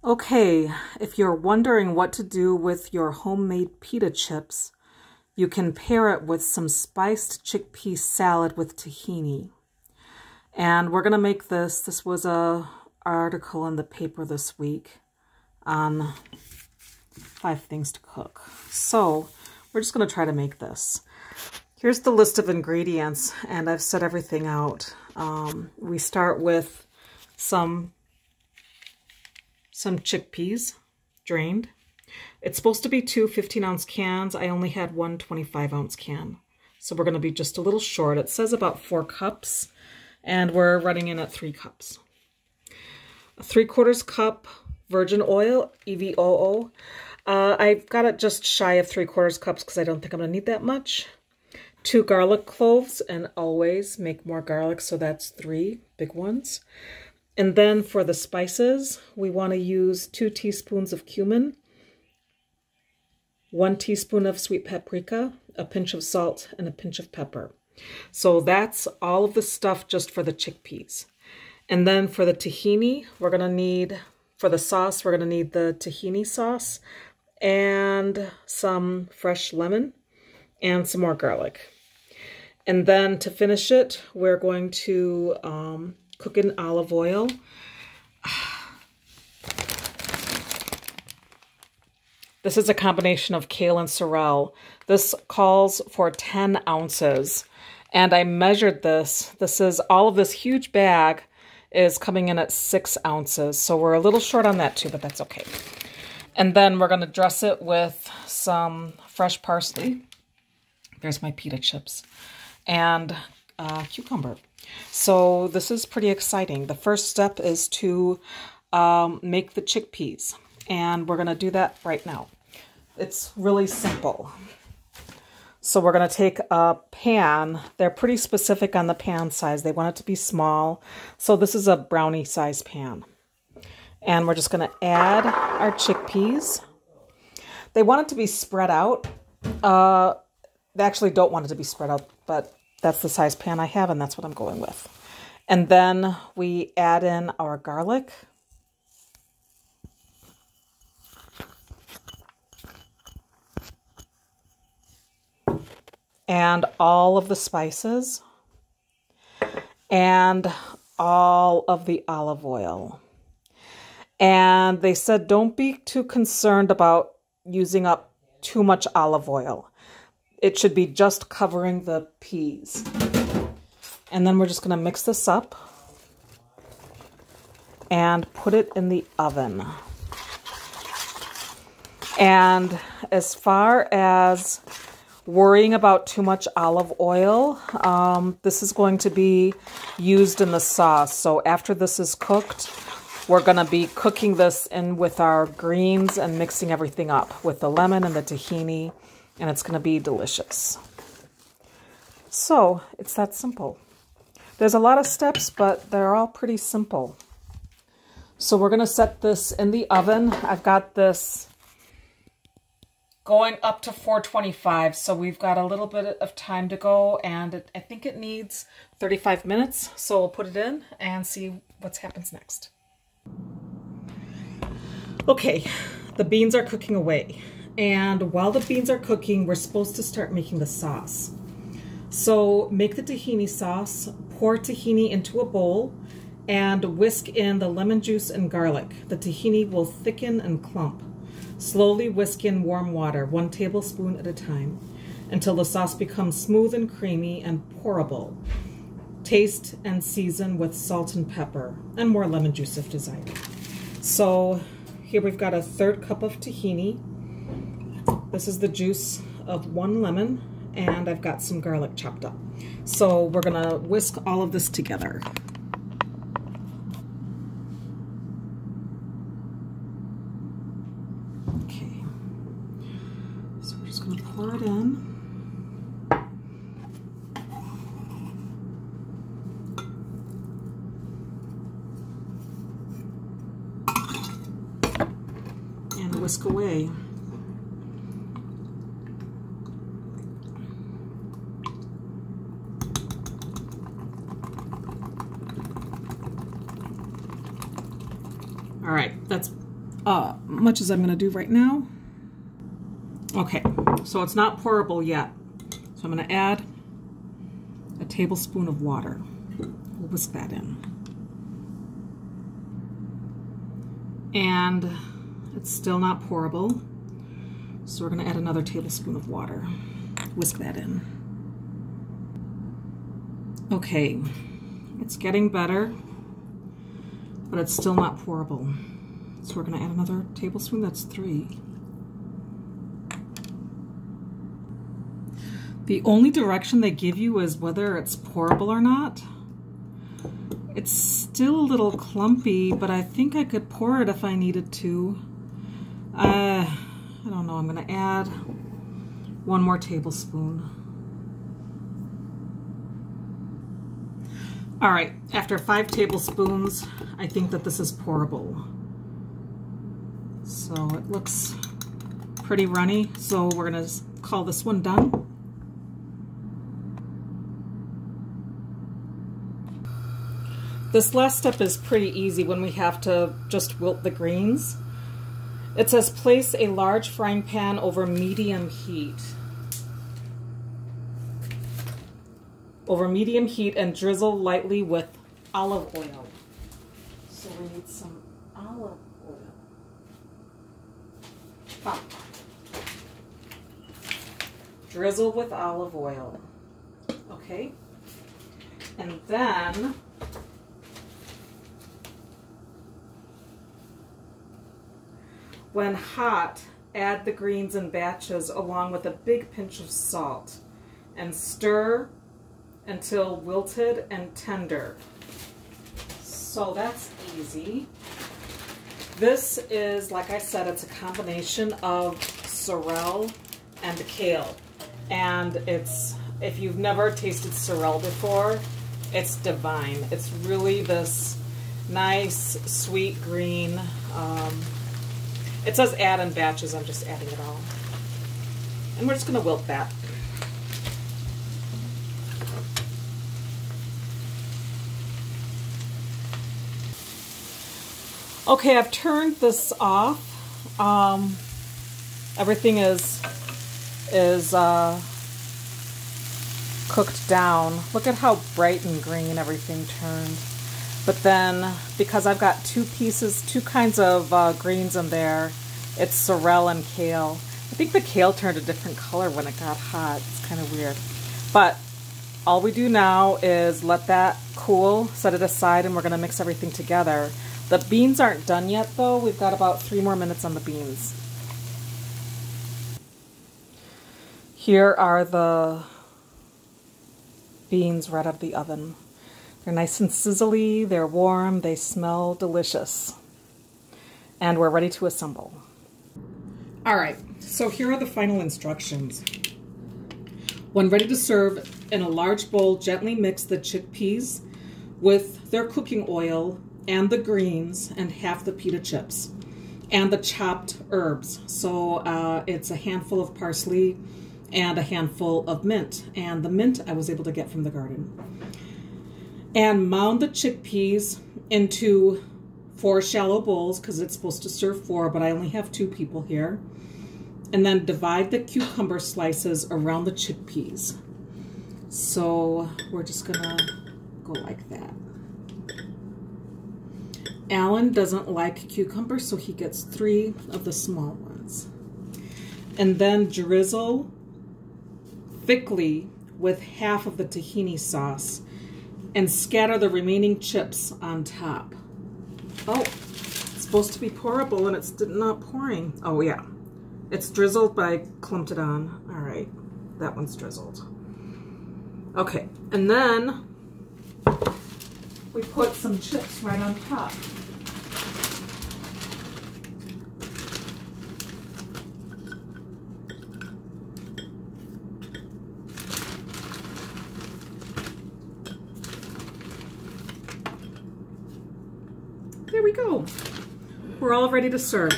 Okay, if you're wondering what to do with your homemade pita chips, you can pair it with some spiced chickpea salad with tahini. And we're gonna make this. This was a article in the paper this week on 5 things to cook. So we're just gonna try to make this. Here's the list of ingredients, and I've set everything out. We start with some chickpeas, drained. It's supposed to be 2 15-ounce cans. I only had one 25-ounce can. So we're going to be just a little short. It says about 4 cups, and we're running in at 3 cups. A 3/4 cup virgin oil, EVOO. I've got it just shy of 3/4 cups because I don't think I'm going to need that much. 2 garlic cloves, and always make more garlic, so that's 3 big ones. And then for the spices, we want to use 2 teaspoons of cumin, 1 teaspoon of sweet paprika, a pinch of salt, and a pinch of pepper. So that's all of the stuff just for the chickpeas. And then for the tahini, we're going to need, for the sauce, we're going to need the tahini sauce and some fresh lemon and some more garlic. And then to finish it, we're going to cook in olive oil. This is a combination of kale and sorrel. This calls for 10 ounces. And I measured this. This is, all of this huge bag is coming in at 6 ounces. So we're a little short on that too, but that's okay. And then we're going to dress it with some fresh parsley. There's my pita chips. And cucumber. So this is pretty exciting. The first step is to make the chickpeas, and we're going to do that right now. It's really simple. So we're going to take a pan. They're pretty specific on the pan size. They want it to be small. So this is a brownie size pan. And we're just going to add our chickpeas. They want it to be spread out. They actually don't want it to be spread out, but that's the size pan I have, and that's what I'm going with. And then we add in our garlic. And all of the spices. And all of the olive oil. And they said don't be too concerned about using up too much olive oil. It should be just covering the peas. And then we're just going to mix this up and put it in the oven. And as far as worrying about too much olive oil, this is going to be used in the sauce. So after this is cooked, we're going to be cooking this in with our greens and mixing everything up with the lemon and the tahini. And it's going to be delicious. So it's that simple. There's a lot of steps, but they're all pretty simple. So we're going to set this in the oven. I've got this going up to 425. So we've got a little bit of time to go, and I think it needs 35 minutes. So we'll put it in and see what happens next. Okay, the beans are cooking away. And while the beans are cooking, we're supposed to start making the sauce. So make the tahini sauce, pour tahini into a bowl, and whisk in the lemon juice and garlic. The tahini will thicken and clump. Slowly whisk in warm water, 1 tablespoon at a time, until the sauce becomes smooth and creamy and pourable. Taste and season with salt and pepper, and more lemon juice if desired. So here we've got a 1/3 cup of tahini. This is the juice of 1 lemon, and I've got some garlic chopped up. So we're gonna whisk all of this together. Okay, so we're just gonna pour it in. And whisk away. All right, that's much as I'm going to do right now. Okay, so it's not pourable yet. So I'm going to add a tablespoon of water. We'll whisk that in. And it's still not pourable. So we're going to add another tablespoon of water. Whisk that in. Okay, it's getting better, but it's still not pourable. So we're going to add another tablespoon. That's 3. The only direction they give you is whether it's pourable or not. It's still a little clumpy, but I think I could pour it if I needed to. I don't know. I'm going to add 1 more tablespoon. All right, after 5 tablespoons, I think that this is pourable. So it looks pretty runny, so we're gonna call this one done. This last step is pretty easy when we have to just wilt the greens. It says place a large frying pan over medium heat. And drizzle lightly with olive oil. So we need some olive oil. Drizzle with olive oil. Okay. And then when hot, add the greens in batches along with a big pinch of salt and stir until wilted and tender. So that's easy. This is, like I said, it's a combination of sorrel and kale. And it's, if you've never tasted sorrel before, it's divine. It's really this nice, sweet green. It says add in batches. I'm just adding it all. And we're just gonna wilt that. Okay, I've turned this off. Everything is cooked down. Look at how bright and green everything turned. But then, because I've got two kinds of greens in there, it's sorrel and kale. I think the kale turned a different color when it got hot. It's kind of weird. But all we do now is let that cool, set it aside, and we're going to mix everything together. The beans aren't done yet, though. We've got about 3 more minutes on the beans. Here are the beans right out of the oven. They're nice and sizzly, they're warm, they smell delicious. And we're ready to assemble. All right, so here are the final instructions. When ready to serve, in a large bowl, gently mix the chickpeas with their cooking oil and the greens and half the pita chips and the chopped herbs. So it's a handful of parsley and a handful of mint. And the mint I was able to get from the garden. And mound the chickpeas into 4 shallow bowls because it's supposed to serve 4, but I only have 2 people here. And then divide the cucumber slices around the chickpeas. So we're just gonna go like that. Alan doesn't like cucumbers, so he gets 3 of the small ones. And then drizzle thickly with half of the tahini sauce and scatter the remaining chips on top. Oh, it's supposed to be pourable and it's not pouring. Oh yeah, it's drizzled, but I clumped it on. All right, that one's drizzled. Okay, and then we put some chips right on top. There we go. We're all ready to serve.